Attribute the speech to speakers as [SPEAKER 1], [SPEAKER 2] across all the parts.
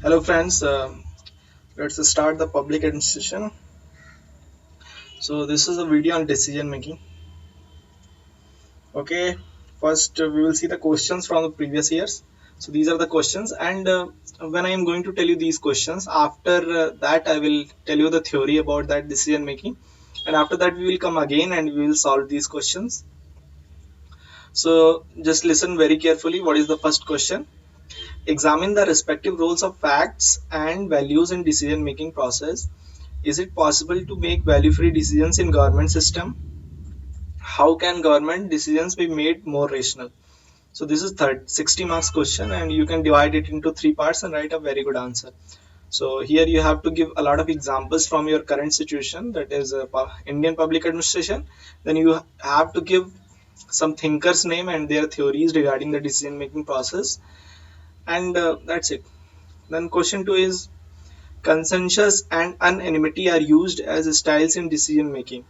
[SPEAKER 1] Hello friends, let's start the public administration. So this is a video on decision making. Okay, first we will see the questions from the previous years. So these are the questions, and when I am going to tell you these questions, after that I will tell you the theory about that decision making, and after that we will come again and we will solve these questions. So just listen very carefully. What is the first question? Examine the respective roles of facts and values in decision making process. Is it possible to make value-free decisions in government system? How can government decisions be made more rational? So this is third 60 marks question, and you can divide it into three parts and write a very good answer. So here you have to give a lot of examples from your current situation, that is Indian public administration. Then you have to give some thinkers name and their theories regarding the decision making process, and that's it. Then question 2 is consensus and unanimity are used as styles in decision making.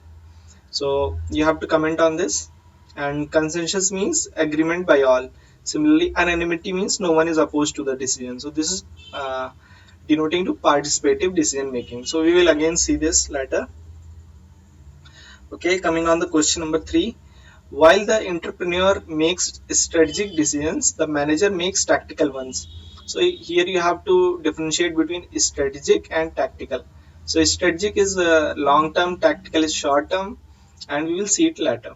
[SPEAKER 1] So you have to comment on this. And consensus means agreement by all. Similarly, anonymity means no one is opposed to the decision. So this is denoting to participative decision making. So we will again see this later. Okay, coming on the question number 3. While the entrepreneur makes strategic decisions, the manager makes tactical ones. So here you have to differentiate between strategic and tactical. So strategic is long term, tactical is short term, and we will see it later.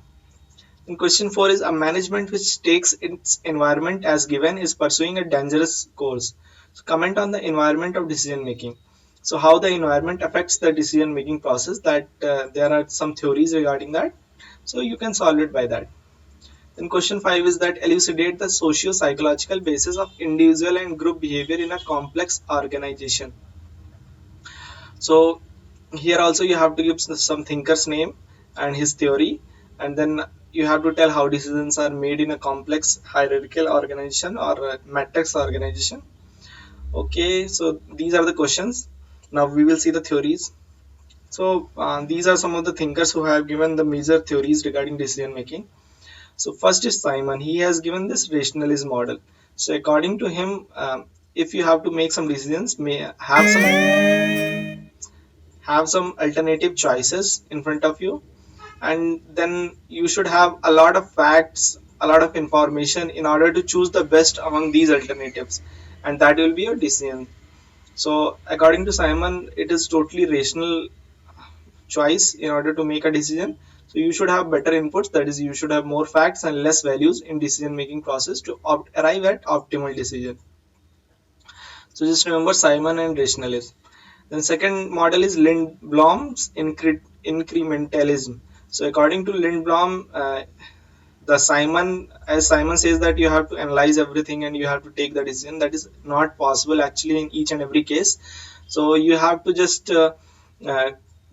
[SPEAKER 1] And question 4 is a management which takes its environment as given is pursuing a dangerous course. So comment on the environment of decision making. So how the environment affects the decision making process, that there are some theories regarding that. So you can solve it by that. Then question 5 is that elucidate the socio-psychological basis of individual and group behavior in a complex organization. So here also you have to give some thinker's name and his theory, and then you have to tell how decisions are made in a complex hierarchical organization or a matrix organization. Okay, so these are the questions. Now we will see the theories. So these are some of the thinkers who have given the major theories regarding decision making. So first is Simon. He has given this rationalism model. So according to him, if you have to make some decisions, may have some alternative choices in front of you, and then you should have a lot of facts, a lot of information in order to choose the best among these alternatives, and that will be your decision. So according to Simon, it is totally rational choice in order to make a decision. So you should have better inputs, that is you should have more facts and less values in decision making process to arrive at optimal decision. So just remember Simon and rationalism. Then second model is Lindblom's incrementalism. So according to Lindblom, the Simon, as Simon says, that you have to analyze everything and you have to take the decision. That is not possible actually in each and every case. So you have to just uh,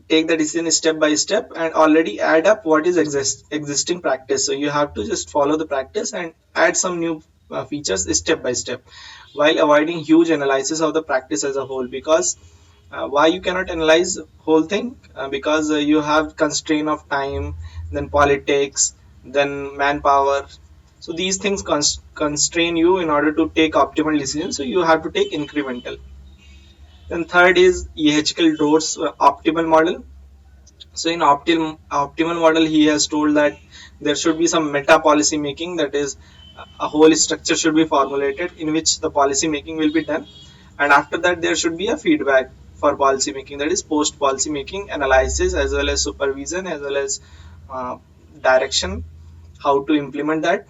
[SPEAKER 1] take the decision step by step and already add up what is existing practice. So you have to just follow the practice and add some new features step by step, while avoiding huge analysis of the practice as a whole. Because why you cannot analyze whole thing? Because you have constraint of time, then politics, then manpower. So these things constrain you in order to take optimal decisions. So you have to take incremental. Then third is EHL Doer's optimal model. So in optimal model, he has told that there should be some meta policy making, that is a whole structure should be formulated in which the policy making will be done, and after that there should be a feedback for policy making, that is post policy making analysis as well as supervision as well as uh, direction, how to implement that.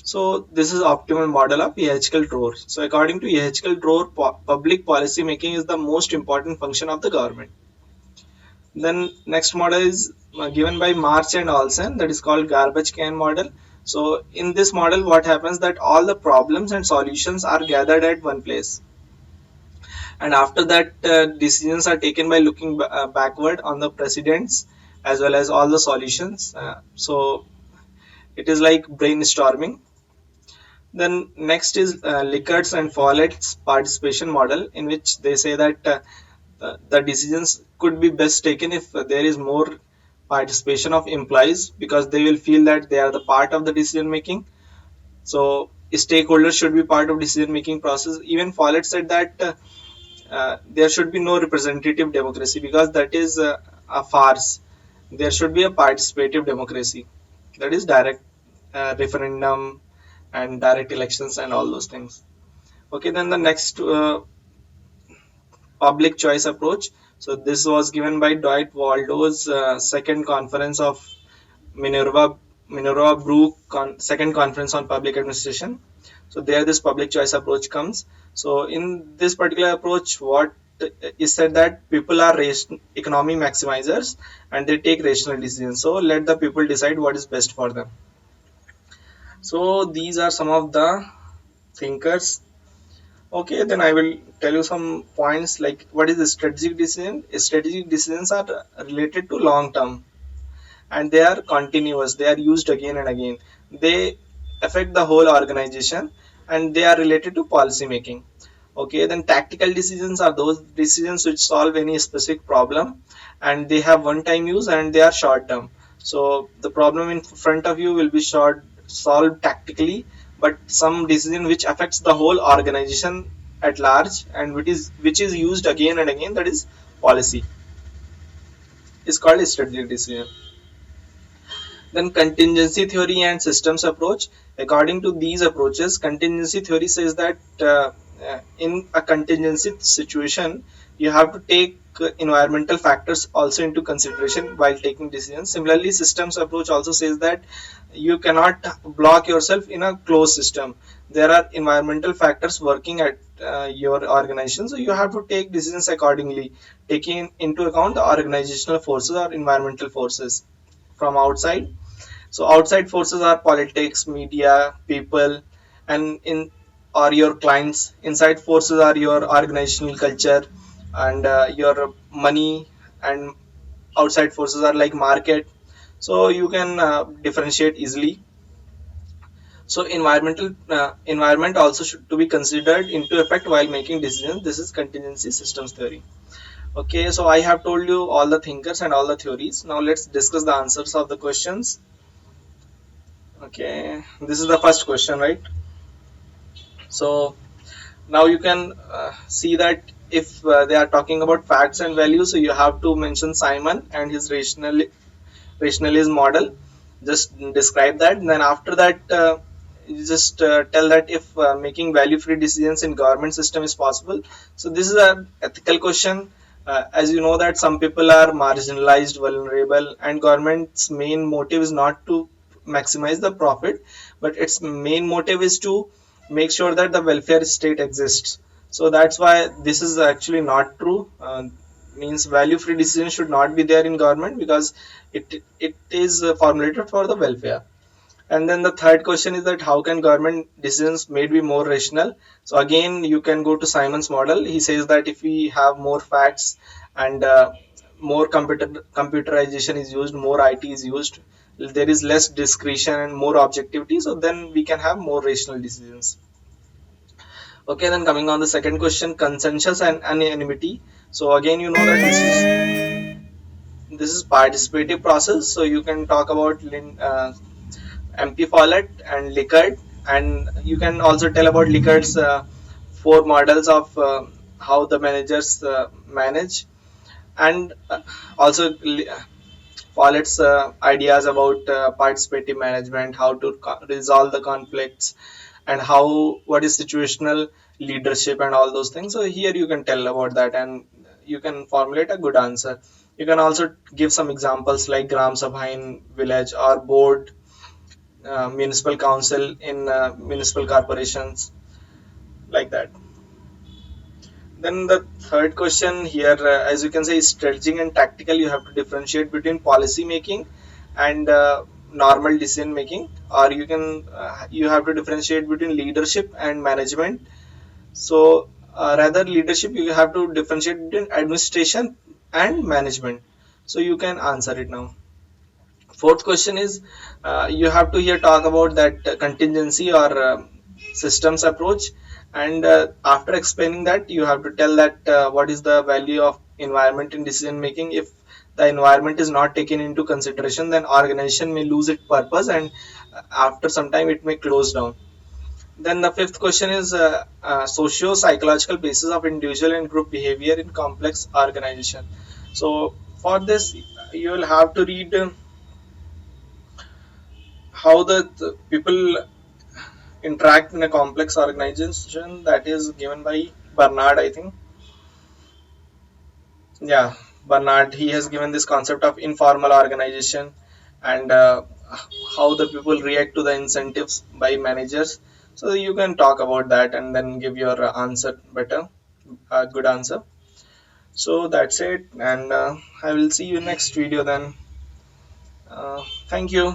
[SPEAKER 1] So this is optimal model of EHL drawer. So according to EHL drawer, public policy making is the most important function of the government. Then next model is given by March and Olsen, that is called garbage can model. So in this model, what happens that all the problems and solutions are gathered at one place, and after that decisions are taken by looking backward on the precedents as well as all the solutions. So it is like brainstorming. Then next is Likkert's and Follett's participation model, in which they say that the decisions could be best taken if there is more participation of employees, because they will feel that they are the part of the decision making. So stakeholders should be part of decision making process. Even Follett said that there should be no representative democracy, because that is a farce. There should be a participative democracy, that is direct referendum and direct elections and all those things. Okay, then the next public choice approach. So this was given by Dwight Waldo's second conference of Minerva Minerva Brew second conference on public administration. So there this public choice approach comes. So in this particular approach, what is said that people are economy maximizers and they take rational decisions. So let the people decide what is best for them. So these are some of the thinkers. Okay, then I will tell you some points like what is the strategic decision. Strategic decisions are related to long term and they are continuous, they are used again and again, they affect the whole organization and they are related to policy making. Okay, then tactical decisions are those decisions which solve any specific problem and they have one time use and they are short term. So the problem in front of you will be short solved tactically, but some decision which affects the whole organization at large and which is used again and again, that is policy, is called a strategic decision. Then contingency theory and systems approach. According to these approaches, contingency theory says that in a contingency situation, you have to take environmental factors also into consideration while taking decisions. Similarly, systems approach also says that you cannot block yourself in a closed system. There are environmental factors working at your organization, so you have to take decisions accordingly, taking into account the organizational forces or environmental forces from outside. So outside forces are politics, media, people, and in are your clients. Inside forces are your organizational culture and your money, and outside forces are like market. So you can differentiate easily. So environment also should to be considered into effect while making decisions. This is contingency systems theory. Okay, so I have told you all the thinkers and all the theories. Now let's discuss the answers of the questions. Okay, this is the first question, right? So now you can see that if they are talking about facts and values, so you have to mention Simon and his rationalism model. Just describe that. And then after that, you just tell that if making value-free decisions in government system is possible. So this is an ethical question. As you know that some people are marginalized, vulnerable, and government's main motive is not to maximize the profit, but its main motive is to make sure that the welfare state exists. So that's why this is actually not true. Means value free decision should not be there in government because it is formulated for the welfare. And then the third question is that how can government decisions made be more rational? So again, you can go to Simon's model. He says that if we have more facts and more computerization is used, more IT is used, there is less discretion and more objectivity. So then we can have more rational decisions. Okay, then coming on the second question, consensus and anonymity. So again, you know that this is participative process. So you can talk about MP Follett and Likert, and you can also tell about Likert's four models of how the managers manage, and also Follett's ideas about participative management, how to resolve the conflicts, and how what is situational leadership and all those things. So here you can tell about that, and you can formulate a good answer. You can also give some examples like Gram Sabha in village or board, municipal council in municipal corporations, like that. Then the third question here, as you can say, is strategic and tactical. You have to differentiate between policy making and normal decision making, or you have to differentiate between leadership and management. So rather leadership, you have to differentiate between administration and management. So you can answer it now. Fourth question is you have to here talk about that contingency or systems approach, and after explaining that, you have to tell that what is the value of environment in decision making. If the environment is not taken into consideration, then organization may lose its purpose, and after some time it may close down. Then the fifth question is socio-psychological basis of individual and group behavior in complex organization. So for this, you will have to read how the people interact in a complex organization, that is given by Bernard, I think. Yeah, Bernard, he has given this concept of informal organization and how the people react to the incentives by managers. So you can talk about that and then give your answer better, a good answer. So that's it, and I will see you next video then. Thank you.